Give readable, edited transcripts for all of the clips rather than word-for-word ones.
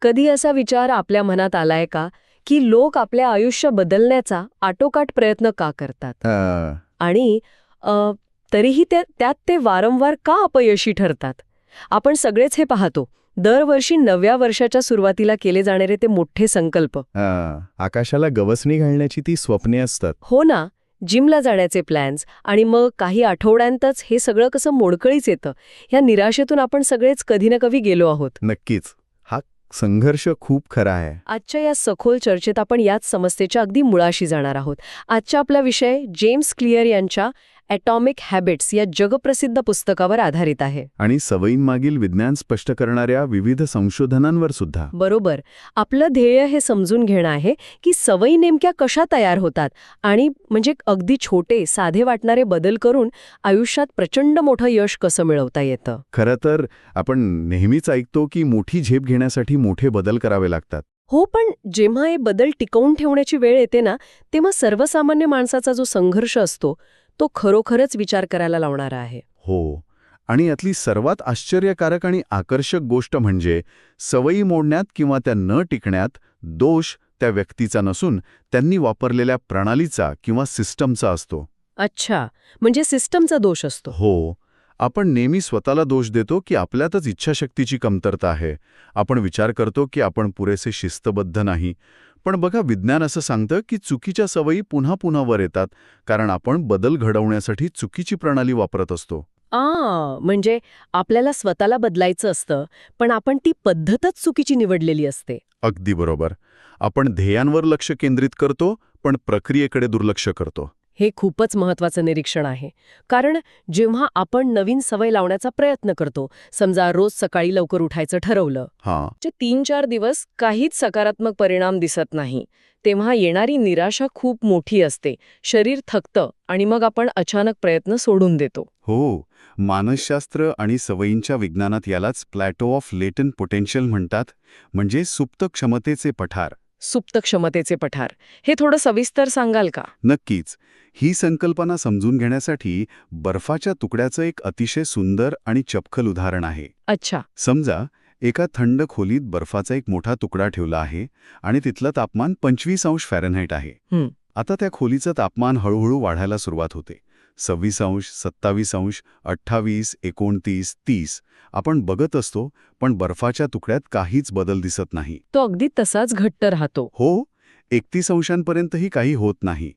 कधी असा विचार आपल्या मनात आलाय का की लोक आपल्या आयुष्य बदलण्याचा आटोकाट प्रयत्न का करतात आणि अ, तरीही त्यात ते वारंवार का अपयशी ठरतात? आपण सगळेच हे पाहतो. दरवर्षी नव्या वर्षाच्या सुरुवातीला केले जाणारे ते मोठे संकल्प. आकाशाला गवसणी घालण्याची ती स्वप्ने असतात. हो ना, जिमला जाण्याचे प्लॅन्स आणि मग काही आठवड्यांतच हे सगळं कसं मोडकळीच येतं. ह्या निराशेतून आपण सगळेच कधी ना कधी गेलो आहोत. नक्कीच. हा संघर्ष खूप खरा आहे. आजच्या या सखोल चर्चेत आपण याच समस्येच्या अगदी मुळाशी जाणार आहोत. आजचा आपला विषय जेम्स क्लिअर यांच्या ॲटॉमिक हॅबिट्स या जगप्रसिद्ध पुस्तकावर आधारित आहे. आणि सवयींमागील विज्ञान स्पष्ट करणाऱ्या विविध संशोधनांवर सुद्धा. बरोबर. आपलं ध्येय हे समजून घेणं आहे की सवयी नेमक्या कशा तयार होतात आणि म्हणजे अगदी छोटे साधे वाटणारे बदल करून आयुष्यात प्रचंड मोठं यश कसं मिळवता येतं. खरं तर आपण नेहमीच ऐकतो की मोठी झेप घेण्यासाठी मोठे बदल करावे लागतात. हो, पण जेव्हा हे बदल टिकवून ठेवण्याची वेळ येते ना, तेव्हा सर्वसामान्य माणसाचा जो संघर्ष असतो तो खरोखरच विचार करायला लावणारा आहे. हो. आणि यातली सर्वात आश्चर्यकारक आणि आकर्षक गोष्ट म्हणजे सवयी मोडण्यात किंवा त्या न टिकण्यात दोष त्या व्यक्तीचा नसून त्यांनी वापरलेल्या प्रणालीचा किंवा सिस्टमचा असतो. अच्छा, म्हणजे सिस्टमचा दोष असतो. हो. आपण नेहमी स्वतःला दोष देतो की आपल्यातच इच्छाशक्तीची कमतरता आहे. आपण विचार करतो की आपण पुरेसे शिस्तबद्ध नाही. पण बघा, विज्ञान असं सांगतं की चुकीच्या सवयी पुन्हा पुन्हा वर येतात कारण आपण बदल घडवण्यासाठी चुकीची प्रणाली वापरत असतो. म्हणजे आपल्याला स्वतःला बदलायचं असतं, पण आपण ती पद्धतच चुकीची निवडलेली असते. अगदी बरोबर. आपण ध्येयांवर लक्ष केंद्रित करतो, पण प्रक्रियेकडे दुर्लक्ष करतो. हे खूपच महत्वाचं निरीक्षण आहे. कारण जेव्हा आपण नवीन सवय लावण्याचा प्रयत्न करतो, समजा रोज सकाळी लवकर उठायचं ठरवलं, हां. 3-4 दिवस काहीच सकारात्मक परिणाम दिसत नाही, तेव्हा येणारी निराशा खूप मोठी असते. शरीर थकतं आणि मग आपण अचानक प्रयत्न सोडून देतो. हो. मानसशास्त्र आणि सवयींच्या विज्ञानात यालाच प्लॅटो ऑफ लेटंट पोटेन्शियल म्हणतात, म्हणजे सुप्त क्षमतेचे पठार. सुप्त क्षमतेचे पठार. हे थोडं सविस्तर सांगाल का? नक्कीच. ही संकल्पना समजून घेण्यासाठी बर्फाच्या तुकड्याचं एक अतिशय सुंदर आणि चपखल उदाहरण आहे. अच्छा. समजा एका थंड खोलीत बर्फाचा एक मोठा तुकडा ठेवला आहे आणि तिथलं तापमान 25 अंश फॅरनहाइट आहे. आता त्या खोलीचं तापमान हळूहळू वाढायला सुरुवात होते. 26 अंश, 27 अंश, 28, 29, 30. आपण बघत असतो, पण बर्फाच्या तुकड्यात काहीच बदल दिसत नाही. तो अगदी तसाच घट्ट राहतो. हो. 31 अंशांपर्यंतही काही होत नाही.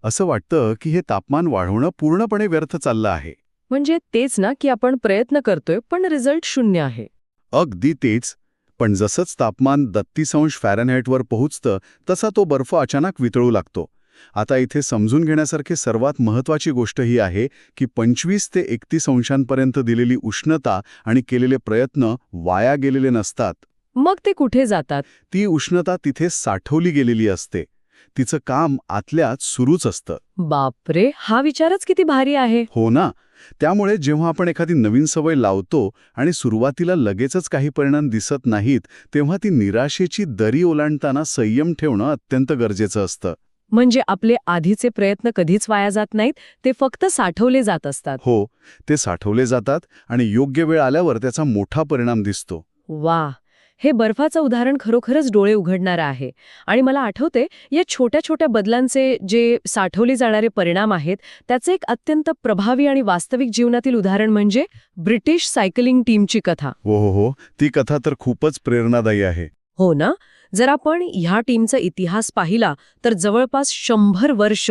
असं वाटतं की हे तापमान वाढवणं पूर्णपणे व्यर्थ चाललं आहे. म्हणजे तेच ना की आपण प्रयत्न करतोय पण रिझल्ट 0 आहे. अगदी तेच. पण जसंच तापमान 32 अंश फॅरनहाइटवर पोहोचतं तसा तो बर्फ अचानक वितळू लागतो. आता इथे समजून घेण्यासारखी सर्वात महत्त्वाची गोष्ट ही आहे की 25 ते 31 अंशांपर्यंत दिलेली उष्णता आणि केलेले प्रयत्न वाया गेलेले नसतात. मग ते कुठे जातात? ती उष्णता तिथे साठवली गेलेली असते. तिचं काम आतल्यात सुरूच असतं. बापरे, हा विचारच किती भारी आहे. हो ना. त्यामुळे जेव्हा आपण एखादी नवीन सवय लावतो आणि सुरुवातीला लगेचच काही परिणाम दिसत नाहीत, तेव्हा ती निराशेची दरी ओलांडताना संयम ठेवणं अत्यंत गरजेचं असतं. म्हणजे आपले आधीचे प्रयत्न कधीच वाया जात नाहीत, ते फक्त साठवले जात असतात. हो, ते साठवले जातात आणि योग्य वेळ आल्यावर त्याचा मोठा परिणाम दिसतो. वाह, हे बर्फाचं उदाहरण खरोखरच डोळे उघडणारं आहे. आणि मला आठवते, या छोट्या छोट्या बदलांचे जे साठवले जाणारे परिणाम आहेत, त्याचे एक अत्यंत प्रभावी आणि वास्तविक जीवनातील उदाहरण म्हणजे ब्रिटिश सायकलिंग टीमची कथा. हो, ती कथा तर खूपच प्रेरणादायी आहे. हो ना. जर आपण ह्या टीमचा इतिहास पाहिला तर जवळपास 100 वर्ष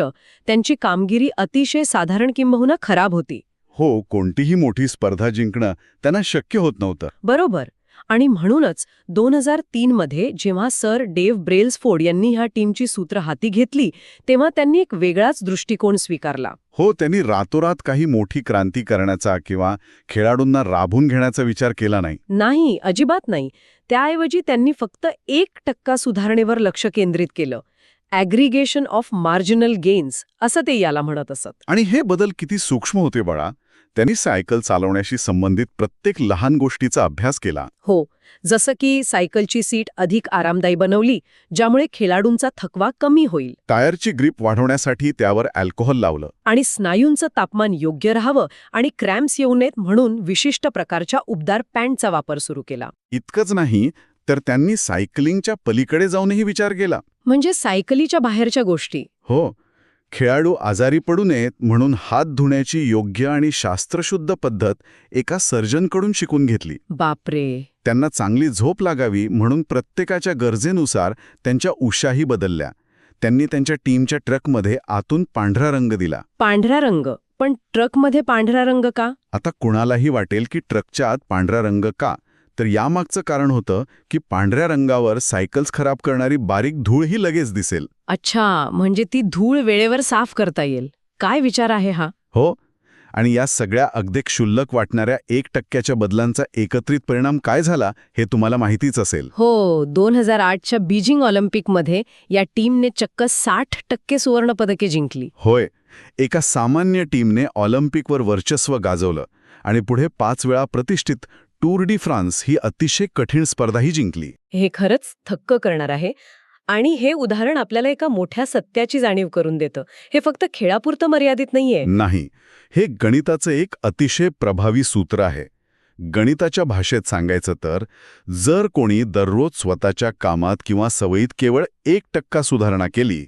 त्यांची कामगिरी अतिशय साधारण किंबहुना खराब होती. हो, कोणतीही मोठी स्पर्धा जिंकणं त्यांना शक्य होत नव्हतं. बरोबर. आणि म्हणूनच 2003 मध्ये जेव्हा सर डेव्ह ब्रेल्सफोर्ड यांनी ह्या टीमची सूत्र हाती घेतली, तेव्हा त्यांनी एक वेगळाच दृष्टिकोन स्वीकारला. हो, त्यांनी रातोरात काही मोठी क्रांती करण्याचा किंवा खेळाडूंना राबून घेण्याचा विचार केला नाही. नाही, अजिबात नाही. त्याऐवजी त्यांनी फक्त 1% सुधारणेवर लक्ष केंद्रित केलं. ॲग्रिगेशन ऑफ मार्जिनल गेन्स असं ते याला म्हणत असत. आणि हे बदल किती सूक्ष्म होते बाळा. त्यांनी सायकल चालवण्याशी संबंधित प्रत्येक लहान गोष्टीचा अभ्यास केला. हो, जसं की सायकलची सीट अधिक आरामदायी बनवली, ज्यामुळे खेळाडूंचा थकवा कमी होईल. टायरची ग्रिप वाढवण्यासाठी त्यावर अल्कोहोल लावलं. आणि स्नायूंचं तापमान योग्य राहावं आणि क्रॅम्प्स येऊ नयेत म्हणून विशिष्ट प्रकारच्या उबदार पॅन्टचा वापर सुरू केला. इतकंच नाही, तर त्यांनी सायकलिंगच्या पलीकडे जाऊनही विचार केला. म्हणजे सायकलीच्या बाहेरच्या गोष्टी. हो, खेळाडू आजारी पडू नयेत म्हणून हात धुण्याची योग्य आणि शास्त्रशुद्ध पद्धत एका सर्जनकडून शिकून घेतली. बापरे. त्यांना चांगली झोप लागावी म्हणून प्रत्येकाच्या गरजेनुसार त्यांच्या उशाही बदलल्या. त्यांनी त्यांच्या टीमच्या ट्रकमध्ये आतून पांढरा रंग दिला. पांढरा रंग? पण ट्रकमध्ये पांढरा रंग का? आता कुणालाही वाटेल की ट्रकच्या आत पांढरा रंग का, तर यामागचं कारण होतं की पांढऱ्या रंगावर सायकल्स खराब करणारी बारीक धूळही लगेच दिसेल. अच्छा, म्हणजे ती धूळ वेळेवर साफ करता येईल. काय विचार आहे हा. हो, आणि या सगळ्या अगदी क्षुल्लक वाटणाऱ्या 1% बदलांचा एकत्रित परिणाम काय झाला हे तुम्हाला माहितीच असेल. हो, 2008च्या बीजिंग ऑलिम्पिकमध्ये या टीमने चक्क 60% सुवर्णपदके जिंकली. होय, एका सामान्य टीमने ऑलिम्पिकवर वर्चस्व गाजवलं आणि पुढे 5 वेळा प्रतिष्ठित टूर डी फ्रान्स ही अतिशय कठीण स्पर्धाही जिंकली. हे खरंच थक्क करणार आहे. आणि हे उदाहरण आपल्याला एका मोठ्या सत्याची जाणीव करून देतं. हे फक्त खेळापुरतं मर्यादित नाहीये. नाही, हे गणिताचं एक अतिशय प्रभावी सूत्र आहे. गणिताच्या भाषेत सांगायचं तर, जर कोणी दररोज स्वतःच्या कामात किंवा सवयीत केवळ 1% सुधारणा केली,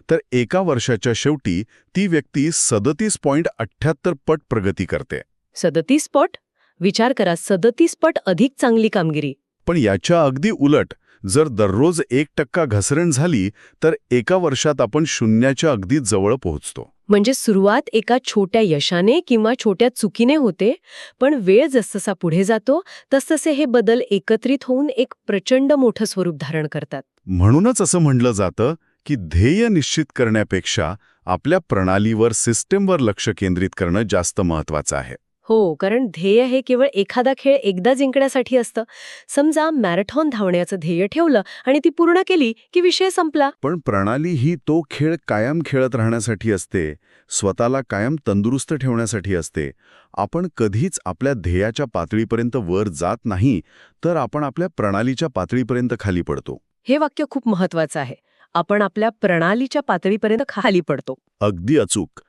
तर एका वर्षाच्या शेवटी ती व्यक्ती 37.78 पट प्रगती करते. 37 पट? विचार करा, 37 पट अधिक चांगली कामगिरी. पण याच्या अगदी उलट, जर दररोज 1% घसरण झाली तर एका वर्षात आपण शून्याच्या अगदी जवळ पोहोचतो. म्हणजे सुरुवात एका छोट्या यशाने किंवा छोट्या चुकीने होते, पण वेळ जसजसा पुढे जातो तसतसे हे बदल एकत्रित होऊन एक प्रचंड मोठं स्वरूप धारण करतात. म्हणूनच असं म्हटलं जातं की ध्येय निश्चित करण्यापेक्षा आपल्या प्रणालीवर, सिस्टीमवर लक्ष केंद्रित करणं जास्त महत्वाचं आहे. हो, कारण ध्येय हे केवळ एखादा खेळ एकदा जिंकण्यासाठी असतं. समजा मॅरेथॉन धावण्याचं ध्येय ठेवलं आणि ती पूर्ण केली की विषय संपला. पण प्रणाली ही तो खेळ कायम खेळत राहण्यासाठी असते, स्वतःला कायम तंदुरुस्त ठेवण्यासाठी असते. आपण कधीच आपल्या ध्येयाच्या पातळीपर्यंत वर जात नाही, तर आपण आपल्या प्रणालीच्या पातळीपर्यंत खाली पडतो. हे वाक्य खूप महत्वाचं आहे. आपण आपल्या प्रणालीच्या पातळीपर्यंत खाली पडतो. अगदी अचूक.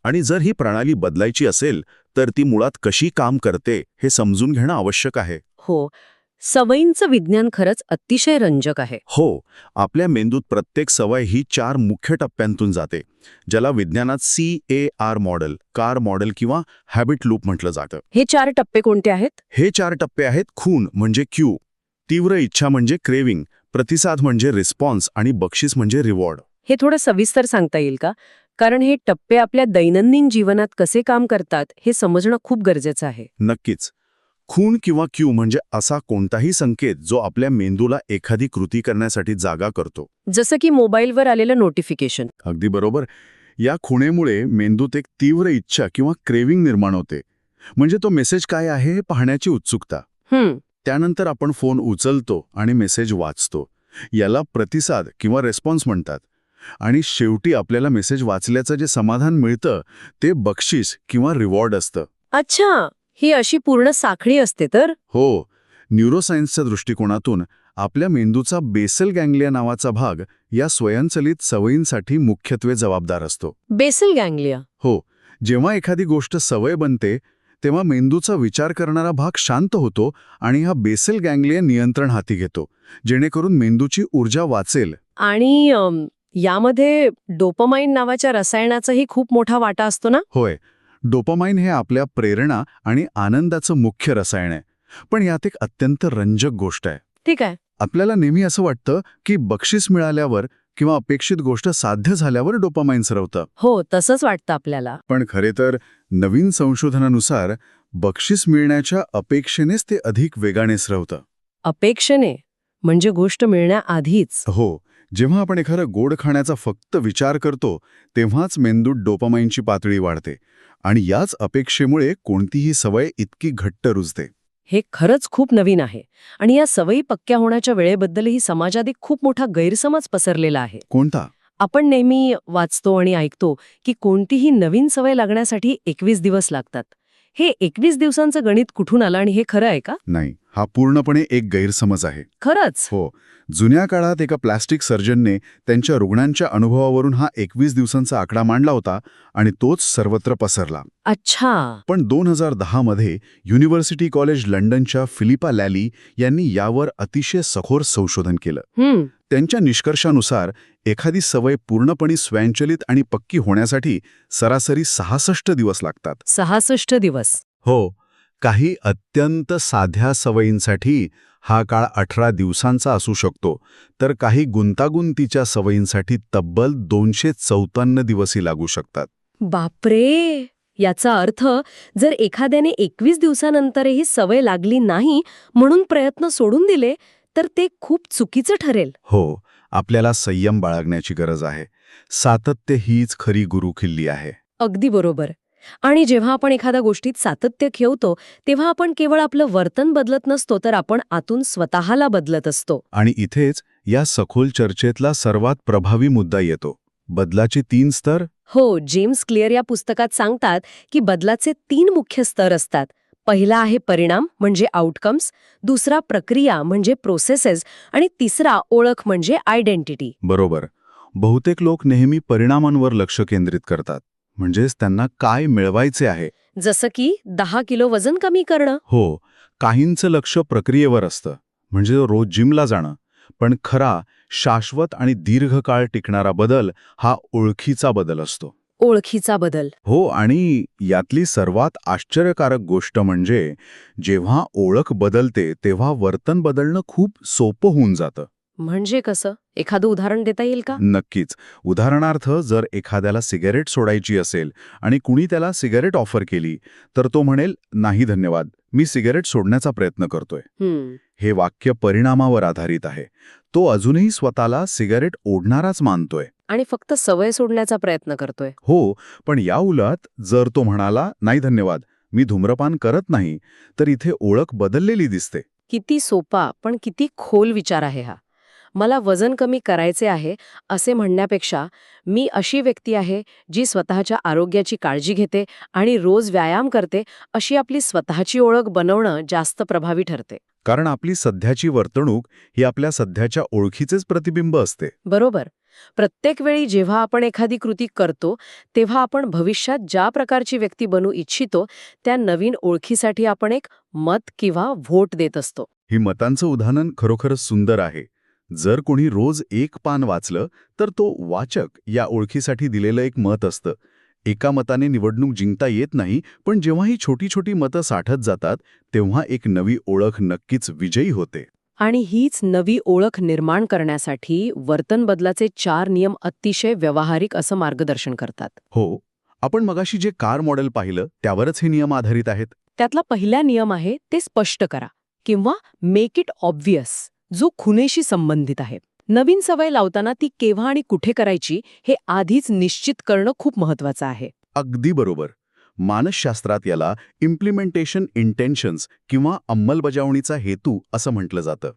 आणि जर ही प्रणाली बदलायची असेल तर ती मुळात कशी काम करते हे समजून घेणं आवश्यक आहे. हो, सवयींचं विज्ञान खरंच अतिशय रंजक आहे. हो, आपल्या मेंदूत प्रत्येक सवय ही 4 मुख्य टप्प्यांतून जाते, ज्याला विज्ञानात CAR मॉडेल, कार मॉडेल किंवा हॅबिट लूप म्हटलं जातं. हे 4 टप्पे कोणते आहेत? हे 4 टप्पे आहेत: खून म्हणजे क्यू, तीव्र इच्छा म्हणजे क्रेविंग, प्रतिसाद म्हणजे रिस्पॉन्स आणि बक्षीस म्हणजे रिवॉर्ड. हे थोडं सविस्तर सांगता येईल का? कारण हे टप्पे आपल्या दैनंदिन जीवनात कसे काम करतात हे समजणं खूप गरजेचं आहे. नक्कीच. खून किंवा क्यू म्हणजे असा कोणताही संकेत जो आपल्या मेंदूला एखादी कृती करण्यासाठी जागा करतो. जसं की मोबाईलवर आलेलं नोटिफिकेशन. अगदी बरोबर. या खुणेमुळे मेंदूत एक तीव्र इच्छा किंवा क्रेविंग निर्माण होते. म्हणजे तो मेसेज काय आहे हे पाहण्याची उत्सुकता. त्यानंतर आपण फोन उचलतो आणि मेसेज वाचतो. याला प्रतिसाद किंवा रिस्पॉन्स म्हणतात. आणि शेवटी आपल्याला मेसेज वाचल्याचं जे समाधान मिळतं ते बक्षीस किंवा रिवॉर्ड असतं. अच्छा, ही अशी पूर्ण साखळी असते तर? हो, न्यूरोसायन्सच्या दृष्टिकोनातून आपल्या मेंदूचा बेसल गँग्लिया नावाचा भाग या स्वयंचलित सवयींसाठी मुख्यत्वे जबाबदार असतो. Basal ganglia? हो, जेव्हा एखादी गोष्ट सवय बनते तेव्हा मेंदूचा विचार करणारा भाग शांत होतो आणि हा बेसल गँग्लिया नियंत्रण हाती घेतो, जेणेकरून मेंदूची ऊर्जा वाचेल. आणि यामध्ये डोपामाइन नावाच्या रसायनाचाही खूप मोठा वाटा असतो ना? होय, डोपामाइन हे आपल्या प्रेरणा आणि आनंदाचं मुख्य रसायन आहे. पण यात एक अत्यंत रंजक गोष्ट आहे. ठीक आहे. आपल्याला नेहमी असं वाटतं की बक्षीस मिळाल्यावर किंवा अपेक्षित गोष्ट साध्य झाल्यावर डोपामाइन सरवतं. हो, तसंच वाटतं आपल्याला. पण खरे तर नवीन संशोधनानुसार बक्षीस मिळण्याच्या अपेक्षेनेच ते अधिक वेगाने सरवतं. अपेक्षेने? म्हणजे गोष्ट मिळण्याआधीच? हो, जेव्हा आपण एखादा गोड खाण्याचा फक्त विचार करतो तेव्हाच मेंदूत डोपामाइनची पातळी वाढते आणि याच अपेक्षेमुळे कोणतीही सवय इतकी घट्ट रुजते. हे खरंच खूप नवीन आहे. आणि या सवयी पक्क्या होण्याच्या वेळेबद्दलही समाजात एक खूप मोठा गैरसमज पसरलेला आहे. कोणता? आपण नेहमी वाचतो आणि ऐकतो की कोणतीही नवीन सवय लागण्यासाठी 21 दिवस लागतात. हे 21 दिवसांचं गणित कुठून आलं आणि हे खरं आहे का? नाही, हा पूर्णपणे एक गैरसमज आहे. खरंच? हो. जुन्या काळात एका प्लास्टिक सर्जनने त्यांच्या रुग्णांच्या अनुभवावरून हा 21 दिवसांचा आकडा मांडला होता आणि तोच सर्वत्र पसरला. अच्छा. पण 2010 मध्ये युनिव्हर्सिटी कॉलेज लंडनच्या फिलिपा लॅली यांनी यावर अतिशय सखोल संशोधन केलं. त्यांच्या निष्कर्षानुसार एखादी सवय पूर्णपणे स्वयंचलित आणि पक्की होण्यासाठी सरासरी 66 दिवस लागतात. 66 दिवस. हो. काही अत्यंत साध्या सवयींसाठी हा काळ 18 दिवसांचा असू शकतो, तर काही गुंतागुंतीच्या सवयींसाठी तब्बल 254 दिवसही लागू शकतात. बापरे. याचा अर्थ जर एखाद्याने 21 दिवसानंतरही सवय लागली नाही म्हणून प्रयत्न सोडून दिले तर ते खूप चुकीचं ठरेल. हो. आपल्याला संयम बाळगण्याची गरज आहे. सातत्य हीच खरी गुरुकिल्ली आहे. अगदी बरोबर. आणि जेव्हा आपण एखाद्या गोष्टीत सातत्य ठेवतो तेव्हा आपण केवळ आपलं वर्तन बदलत नसतो तर आपण आतून स्वतःला बदलत असतो. आणि इथेच या सखोल चर्चेतला सर्वात प्रभावी मुद्दा येतो. बदलाचे 3 स्तर. हो, जेम्स क्लिअर या पुस्तकात सांगतात की बदलाचे 3 मुख्य स्तर असतात. पहिला आहे परिणाम म्हणजे आउटकम्स, दुसरा प्रक्रिया म्हणजे प्रोसेसेस आणि तिसरा ओळख म्हणजे आयडेंटिटी. बरोबर. बहुतेक लोक नेहमी परिणामांवर लक्ष केंद्रित करतात, म्हणजेच त्यांना काय मिळवायचे आहे. जसं की 10 किलो वजन कमी करणं. हो. काहींचं लक्ष प्रक्रियेवर असतं, म्हणजे रोज जिमला जाणं. पण खरा, शाश्वत आणि दीर्घकाळ टिकणारा बदल हा ओळखीचा बदल असतो. ओळखीचा बदल. हो. आणि यातली सर्वात आश्चर्यकारक गोष्ट म्हणजे जेव्हा ओळख बदलते तेव्हा वर्तन बदलणं खूप सोपं होऊन जातं. म्हणजे कसं? एखादं उदाहरण देता येईल का? नक्कीच. उदाहरणार्थ, जर एखाद्याला सिगारेट सोडायची असेल आणि कुणी त्याला सिगारेट ऑफर केली, तर तो म्हणेल, नाही धन्यवाद, मी सिगारेट सोडण्याचा प्रयत्न करतोय. हे वाक्य परिणामावर आधारित आहे. तो अजूनही स्वतःला सिगारेट ओढणाराच मानतोय. आणि फक्त सवय सोडण्याचा प्रयत्न करतोय. हो. पण या उलट जर तो म्हणाला, नाही धन्यवाद, मी धूम्रपान करत नाही, तर इथे ओळख बदललेली दिसते. किती सोपा पण किती खोल विचार आहे हा. मला वजन कमी करायचे आहे असे म्हणण्यापेक्षा मी अशी व्यक्ती आहे जी स्वतःच्या आरोग्याची काळजी घेते आणि रोज व्यायाम करते अशी आपली स्वतःची ओळख बनवणं जास्त प्रभावी ठरते. कारण आपली सध्याची वर्तणूक ही आपल्या सध्याच्या ओळखीचेच प्रतिबिंब असते. बरोबर. प्रत्येक वेळी जेव्हा आपण एखादी कृती करतो तेव्हा आपण भविष्यात ज्या प्रकारची व्यक्ती बनू इच्छितो त्या नवीन ओळखीसाठी आपण एक मत किंवा व्होट देत असतो. ही मतांचं उदाहरण खरोखरच सुंदर आहे. जर कोणी रोज एक पान वाचलं तर तो वाचक या ओळखीसाठी दिलेलं एक मत असतं. एका मताने निवडणूक जिंकता येत नाही, पण जेव्हा ही छोटी छोटी मतं साठत जातात तेव्हा एक नवी ओळख नक्कीच विजयी होते. आणि हीच नवी ओळख निर्माण करण्यासाठी वर्तन बदलाचे 4 नियम अतिशय व्यावहारिक असं मार्गदर्शन करतात. हो. आपण मगाशी जे कार मॉडेल पाहिलं त्यावरच हे नियम आधारित आहेत. त्यातला पहिला नियम आहे ते स्पष्ट करा किंवा मेक इट ऑब्व्हियस, जो खुणेशी संबंधित आहे. नवीन सवय लावताना ती केव्हा आणि कुठे करायची हे आधीच निश्चित करणं खूप महत्वाचं आहे. अगदी बरोबर. मानसशास्त्रात याला इम्प्लिमेंटेशन इंटेन्शन्स किंवा अंमलबजावणीचा हेतू असं म्हटलं जातं.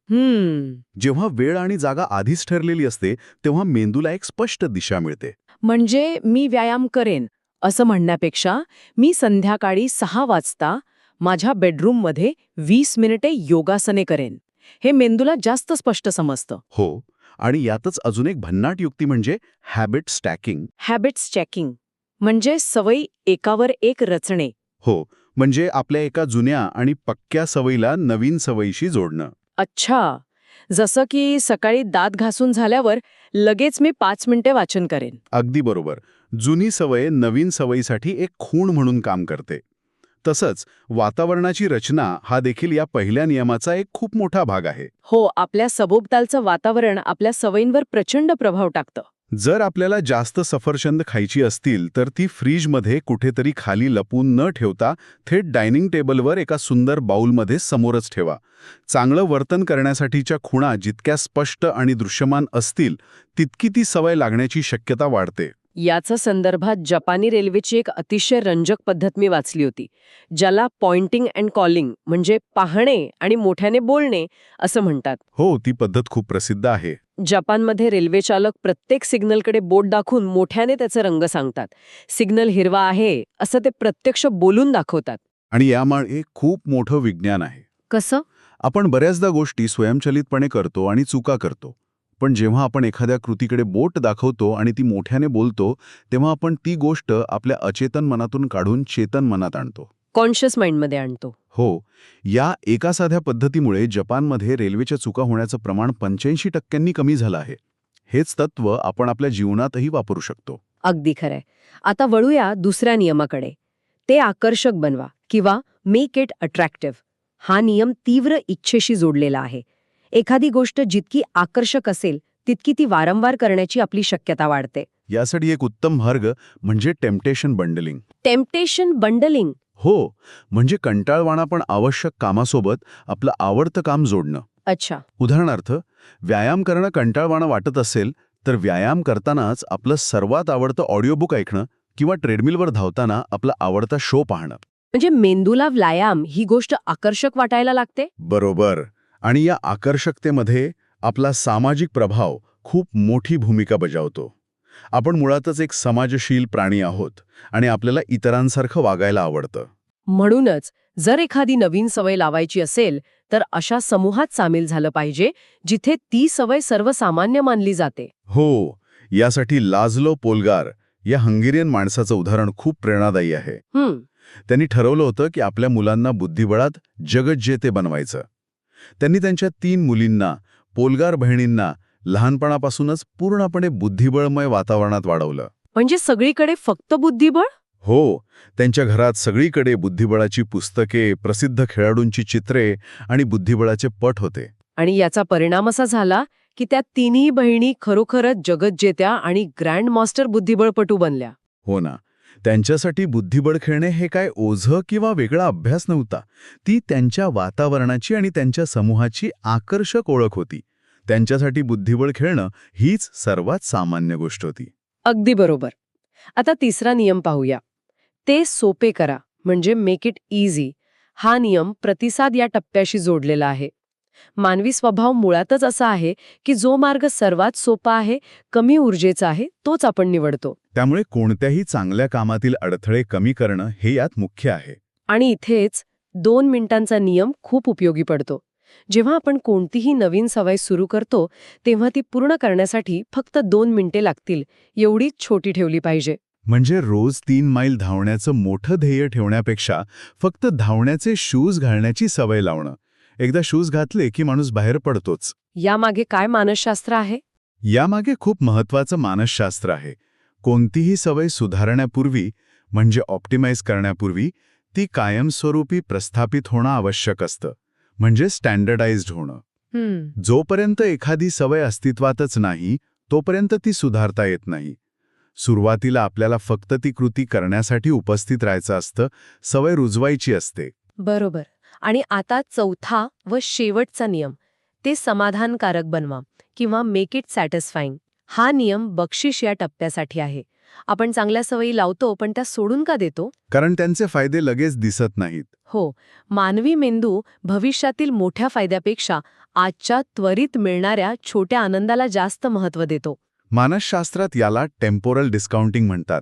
जेव्हा वेळ आणि जागा आधीच ठरलेली असते तेव्हा मेंदूला एक स्पष्ट दिशा मिळते. म्हणजे मी व्यायाम करेन असं म्हणण्यापेक्षा मी संध्याकाळी 6 वाजता माझ्या बेडरूममध्ये 20 मिनिटे योगासने करेन, हे मेंदूला जास्त स्पष्ट समजतं. हो. आणि यातच अजून एक भन्नाट युक्ती म्हणजे हॅबिट स्टॅकिंग. हॅबिट स्टॅकिंग म्हणजे सवयी एकावर एक रचणे. हो. म्हणजे आपल्या एका जुन्या आणि पक्क्या सवयीला नवीन सवयीशी जोडणं. अच्छा. जसं की सकाळी दात घासून झाल्यावर लगेच मी 5 मिनिटे वाचन करेन. अगदी बरोबर. जुनी सवय नवीन सवयीसाठी एक खूण म्हणून काम करते. तसंच वातावरणाची रचना हा देखील या पहिल्या नियमाचा एक खूप मोठा भाग आहे. हो, आपल्या सभोवतालचं वातावरण आपल्या सवयींवर प्रचंड प्रभाव टाकतं. जर आपल्याला जास्त सफरचंद खायची असतील तर ती फ्रीजमध्ये कुठेतरी खाली लपून न ठेवता थेट डायनिंग टेबलवर एका सुंदर बाउलमध्ये समोरच ठेवा. चांगलं वर्तन करण्यासाठीच्या खुणा जितक्या स्पष्ट आणि दृश्यमान असतील तितकी ती सवय लागण्याची शक्यता वाढते. याचा संदर्भात जपानी रेल्वेची एक अतिशय रंजक पद्धत मी वाचली होती, ज्याला पॉइंटिंग अँड कॉलिंग म्हणजे पाहणे आणि मोठ्याने बोलणे असं म्हणतात. हो, ती पद्धत खूप प्रसिद्ध आहे. जपानमध्ये रेल्वे चालक प्रत्येक सिग्नलकडे बोट दाखवून मोठ्याने त्याचे रंग सांगतात. सिग्नल हिरवा आहे असं ते प्रत्यक्ष बोलून दाखवतात. आणि यामागे खूप मोठं विज्ञान आहे. कसं? आपण बऱ्याचदा गोष्टी स्वयंचलितपणे करतो आणि चुका करतो. पण जेव्हा आपण एखाद्या कृतीकडे बोट दाखवतो आणि ती मोठ्याने बोलतो, तेव्हा आपण ती गोष्ट आपल्या अचेतन मनातून काढून चेतन मनात आणतो. कॉन्शियस माइंडमध्ये आणतो. हो, या एका साध्या पद्धतीमुळे जपानमध्ये रेल्वेच्या चुका होण्याचं प्रमाण 85% कमी झालं आहे. हेच तत्व आपण आपल्या जीवनातही वापरू शकतो. अगदी खरंय. आता वळूया दुसऱ्या नियमाकडे. ते आकर्षक बनवा किंवा मेक इट अट्रॅक्टिव्ह. हा नियम तीव्र इच्छेशी जोडलेला आहे. एखादी गोष्ट जितकी आकर्षक असेल तितकी ती वारंवार करण्याची आपली शक्यता वाढते. यासाठी एक उत्तम मार्ग म्हणजे टेम्पटेशन बंडलिंग. Temptation bundling. हो, म्हणजे कंटाळवाणा पण आवश्यक कामासोबत आपलं आवडतं काम जोडणं. अच्छा. उदाहरणार्थ, व्यायाम करणं कंटाळवाणं वाटत असेल तर व्यायाम करतानाच आपलं सर्वात आवडतं ऑडिओ बुक ऐकणं किंवा ट्रेडमिलवर धावताना आपला आवडता शो पाहणं. म्हणजे मेंदूला व्यायाम ही गोष्ट आकर्षक वाटायला लागते. बरोबर. आणि या आकर्षकतेमध्ये आपला सामाजिक प्रभाव खूप मोठी भूमिका बजावतो. आपण मुळातच एक समाजशील प्राणी आहोत आणि आपल्याला इतरांसारखं वागायला आवडतं. म्हणूनच जर एखादी नवीन सवय लावायची असेल तर अशा समूहात सामील झालं पाहिजे जिथे ती सवय सर्वसामान्य मानली जाते. हो, यासाठी लाझलो पोलगार या हंगेरियन माणसाचं उदाहरण खूप प्रेरणादायी आहे. त्यांनी ठरवलं होतं की आपल्या मुलांना बुद्धिबळात जगज्जेते बनवायचं. त्यांनी त्यांच्या 3 मुलींना, पोलगार बहिणींना लहानपणापासूनच पूर्णपणे बुद्धिबळमय वातावरणात वाढवलं. म्हणजे सगळीकडे फक्त बुद्धिबळ? हो, त्यांच्या घरात सगळीकडे बुद्धिबळाची पुस्तके, प्रसिद्ध खेळाडूंची चित्रे आणि बुद्धिबळाचे पट होते. आणि याचा परिणाम असा झाला की त्या तिन्ही बहिणी खरोखरच जगज्जेत्या आणि ग्रँड मास्टर बुद्धिबळपटू बनल्या. हो ना. त्यांच्यासाठी बुद्धिबळ खेळणे हे काय ओझं किंवा वेगळा अभ्यास नव्हता. ती त्यांच्या वातावरणाची आणि त्यांच्या समूहाची आकर्षक ओळख होती. त्यांच्यासाठी बुद्धिबळ खेळणं हीच सर्वात सामान्य गोष्ट होती. अगदी बरोबर. आता तिसरा नियम पाहूया. ते सोपे करा म्हणजे मेक इट इझी. हा नियम प्रतिसाद या टप्प्याशी जोडलेला आहे. मानवी स्वभाव मुळातच असा आहे की जो मार्ग सर्वात सोपा आहे, कमी ऊर्जेचा आहे, तोच आपण निवडतो. त्यामुळे कोणत्याही चांगल्या कामातील अडथळे कमी करणं हे यात मुख्य आहे. आणि इथेच 2 मिनिटांचा नियम खूप उपयोगी पडतो. जेव्हा आपण कोणतीही नवीन सवय सुरू करतो तेव्हा ती पूर्ण करण्यासाठी फक्त 2 मिनिटे लागतील एवढीच छोटी ठेवली पाहिजे. म्हणजे रोज 3 मैल धावण्याचं मोठं ध्येय ठेवण्यापेक्षा फक्त धावण्याचे शूज घालण्याची सवय लावणं. एकदा शूज घातले की माणूस बाहेर पडतोच. यामागे काय मानसशास्त्र आहे? यामागे खूप महत्वाचं मानसशास्त्र आहे. कोणतीही सवय सुधारण्यापूर्वी म्हणजे ऑप्टिमाइज करण्यापूर्वी ती कायमस्वरूपी प्रस्थापित होणं आवश्यक असतं. म्हणजे स्टँडर्डाइज्ड होणं. जोपर्यंत एखादी सवय अस्तित्वातच नाही तोपर्यंत ती सुधारता येत नाही. सुरुवातीला आपल्याला फक्त ती कृती करण्यासाठी उपस्थित राहायचं असतं, सवय रुजवायची असते. बरोबर. आणि आता चौथा व शेवटचा नियम, ते समाधानकारक बनवा किंवा मेक इट सॅटिस्फाईंग. हा नियम बक्षीस या टप्प्यासाठी आहे. आपण चांगल्या सवयी लावतो पण त्या सोडून का देतो? कारण त्यांचे फायदे लगेच दिसत नाहीत. हो, मानवी मेंदू भविष्यातील मोठ्या फायद्यापेक्षा आजच्या त्वरित मिळणाऱ्या छोट्या आनंदाला जास्त महत्त्व देतो. मानसशास्त्रात याला टेम्पोरल डिस्काउंटिंग म्हणतात.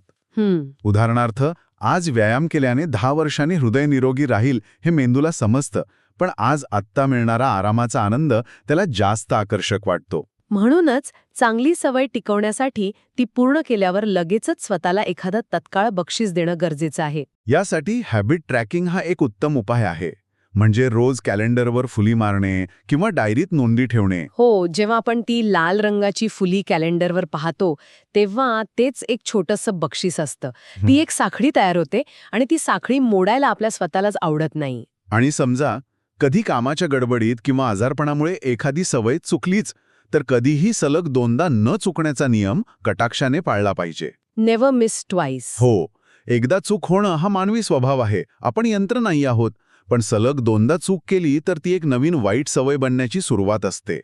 उदाहरणार्थ, आज व्यायाम केल्याने 10 वर्षांनी हृदय निरोगी राहील हे मेंदूला समजतं, पण आज आत्ता मिळणारा आरामाचा आनंद त्याला जास्त आकर्षक वाटतो. म्हणूनच चांगली सवय टिकवण्यासाठी ती पूर्ण केल्यावर लगेचच स्वतःला एखादं तत्काळ बक्षीस देणं गरजेचं आहे. यासाठी हॅबिट ट्रॅकिंग हा एक उत्तम उपाय आहे. म्हणजे रोज कॅलेंडरवर फुली मारणे किंवा डायरीत नोंदी ठेवणे. हो, जेव्हा आपण ती लाल रंगाची फुली कॅलेंडरवर पाहतो तेव्हा तेच एक छोटंसं बक्षीस असतं. ती एक साखळी तयार होते आणि ती साखळी मोडायला आपल्या स्वतःलाच आवडत नाही. आणि समजा कधी कामाच्या गडबडीत किंवा आजारपणामुळे एखादी सवय चुकलीच तर कधीही सलग 2दा न चुकण्याचा नियम कटाक्षाने पाळला पाहिजे. Never miss twice. हो, एकदा चूक होणं हा मानवी स्वभाव आहे. आपण यंत्र नाही आहोत. पण सलग 2दा चूक केली तर ती एक नवीन वाईट सवय बनण्याची सुरुवात असते.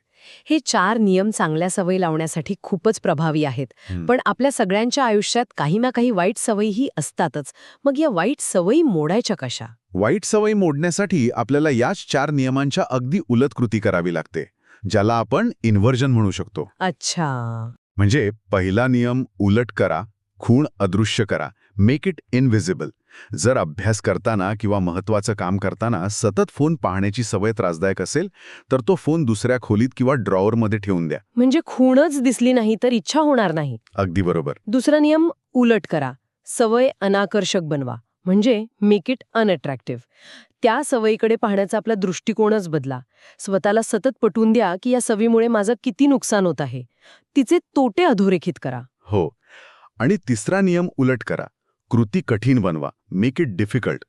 हे 4 नियम चांगल्या सवयी लावण्यासाठी खूपच प्रभावी आहेत. पण आपल्या सगळ्यांच्या आयुष्यात काही ना काही वाईट सवयीही असतातच. मग या वाईट सवयी मोडायच्या कशा? वाईट सवयी मोडण्यासाठी आपल्याला याच 4 नियमांच्या अगदी उलट कृती करावी लागते, ज्याला आपण इन्व्हर्जन म्हणू शकतो. अच्छा. म्हणजे पहिला नियम उलट करा, खूण अदृश्य करा, मेक इट इनव्हिजिबल. जर अभ्यास करताना किंवा महत्त्वाचं काम करताना सतत फोन पाहण्याची सवय त्रासदायक असेल तर तो फोन दुसऱ्या खोलीत किंवा ड्रॉवरमध्ये ठेवून द्या. म्हणजे खूणच दिसली नाही तर इच्छा होणार नाही. अगदी बरोबर. दुसरा नियम उलट करा. सवय अनाकर्षक बनवा, म्हणजे मेक इट अनअट्रॅक्टिव्ह. त्या सवयीकडे पाहण्याचा आपला दृष्टिकोनच बदला. स्वतःला सतत पटवून द्या की या सवयीमुळे माझं किती नुकसान होत आहे. तिचे तोटे अधोरेखित करा. हो. आणि तिसरा नियम उलट करा. कृती कठीण बनवा. Make it difficult.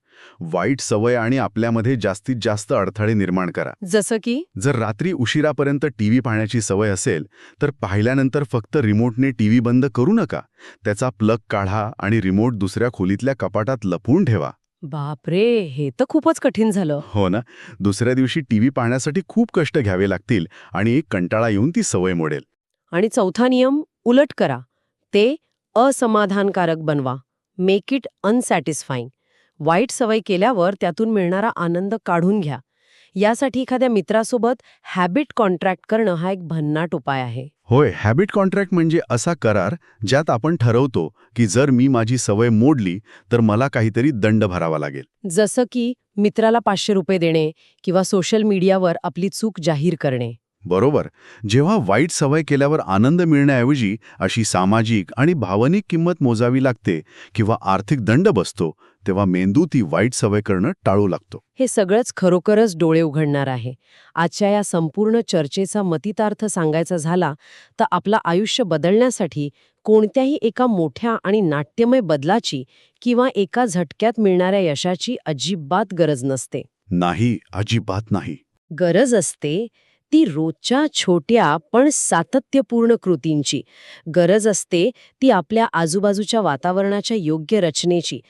वाईट सवय आणि आपल्यामध्ये जास्तीत जास्त अडथळे निर्माण करा. जसं की जर रात्री उशिरापर्यंत टीव्ही पाहण्याची सवय असेल तर पाहिल्यानंतर फक्त रिमोटने टीव्ही बंद करू नका. त्याचा प्लग काढा आणि रिमोट दुसऱ्या खोलीतल्या कपाटात लपवून ठेवा. बापरे, हे तर खूपच कठीण झालं. हो ना. दुसऱ्या दिवशी टीव्ही पाहण्यासाठी खूप कष्ट घ्यावे लागतील आणि एक कंटाळा येऊन ती सवय मोडेल. आणि चौथा नियम उलट करा. ते असमाधानकारक बनवा. Make it unsatisfying. वाईट सवय केल्यावर त्यातून मिळणारा आनंद काढून घ्या. यासाठी एखाद्या मित्रासोबत हॅबिट कॉन्ट्रॅक्ट करणं हा एक भन्नाट उपाय आहे. होय, हॅबिट कॉन्ट्रॅक्ट म्हणजे असा करार ज्यात आपण ठरवतो की जर मी माझी सवय मोडली तर मला काहीतरी दंड भरावा लागेल. जसं की मित्राला 500 रुपये देणे किंवा सोशल मीडियावर आपली चूक जाहीर करणे. बरोबर. जेव्हा वाईट सवय केल्यावर आनंद मिळण्याऐवजी अशी सामाजिक आणि भावनिक किंमत मोजावी लागते किंवा आर्थिक दंड बसतो तेव्हा मेंदू ती वाईट सवय करणं टाळू लागतो. हे सगळंच खरोखरच डोळे उघडणार आहे. आजच्या या संपूर्ण चर्चेचा मतितार्थ सांगायचा झाला तर आपलं आयुष्य बदलण्यासाठी कोणत्याही एका मोठ्या आणि नाट्यमय बदलाची किंवा एका झटक्यात मिळणाऱ्या यशाची अजिबात गरज नसते. नाही, अजिबात नाही. गरज असते ती रोजच्या छोट्या पण सातत्यपूर्ण कृतींची. गरज असते ती आपल्या आजूबाजूच्या वातावरणाच्या योग्य रचनेची.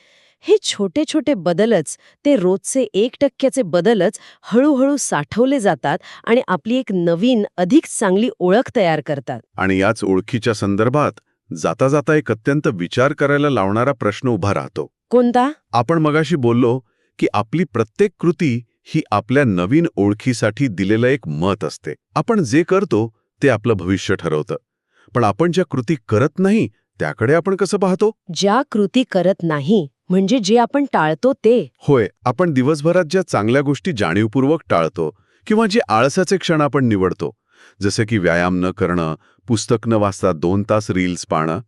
हे छोटे छोटे बदलच, ते रोजचे 1% बदलच हळूहळू साठवले जातात आणि आपली एक नवीन, अधिक चांगली ओळख तयार करतात. आणि याच ओळखीच्या संदर्भात जाता जाता एक अत्यंत विचार करायला लावणारा प्रश्न उभा राहतो. कोणता? आपण मगाशी बोललो की आपली प्रत्येक कृती ही आपल्या नवीन ओळखीसाठी दिलेलं एक मत असते. आपण जे करतो ते आपलं भविष्य ठरवतं. पण आपण ज्या कृती करत नाही त्याकडे आपण कसं पाहतो? ज्या कृती करत नाही म्हणजे जे आपण टाळतो ते. होय, आपण दिवसभरात ज्या चांगल्या गोष्टी जाणीवपूर्वक टाळतो किंवा जे आळसाचे क्षण आपण निवडतो, जसे की व्यायाम न करणं, पुस्तक न वाचता 2 तास रील्स पाहणं,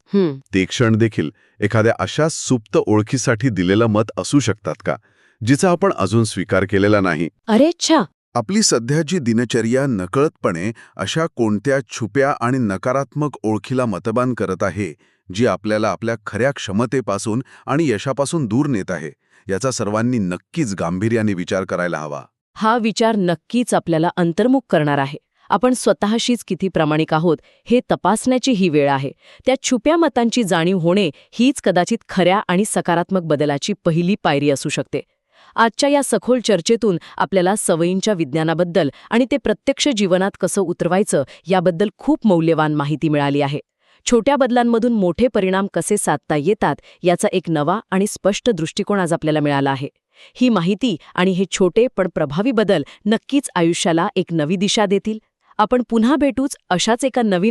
ते क्षण देखील एखाद्या अशा सुप्त ओळखीसाठी दिलेलं मत असू शकतात का, जिचा आपण अजून स्वीकार केलेला नाही? अरे अच्छा. आपली सध्याची दिनचर्या नकळतपणे अशा कोणत्या छुप्या आणि नकारात्मक ओळखीला मतदान करत आहे जी आपल्याला आपल्या खऱ्या क्षमतेपासून आणि यशापासून दूर नेत आहे, याचा सर्वांनी नक्कीच गांभीर्याने विचार करायला हवा. हा विचार नक्कीच आपल्याला अंतर्मुख करणार आहे. आपण स्वतःशीच किती प्रामाणिक आहोत हे तपासण्याची ही वेळ आहे. त्या छुप्या मतांची जाणीव होणे हीच कदाचित खऱ्या आणि सकारात्मक बदलाची पहिली पायरी असू शकते. आजच्या या सखोल चर्चेतून आपल्याला सवयींच्या विज्ञानाबद्दल आणि ते प्रत्यक्ष जीवनात कसं उतरवायचं याबद्दल खूप मौल्यवान माहिती मिळाली आहे. छोट्या बदलांमधून मोठे परिणाम कसे साधता येतात याचा एक नवा आणि स्पष्ट दृष्टिकोन आज आपल्याला मिळाला आहे. ही माहिती आणि हे छोटे पण प्रभावी बदल नक्कीच आयुष्याला एक नवी दिशा देतील. आपण पुन्हा भेटूच अशाच एका नवीन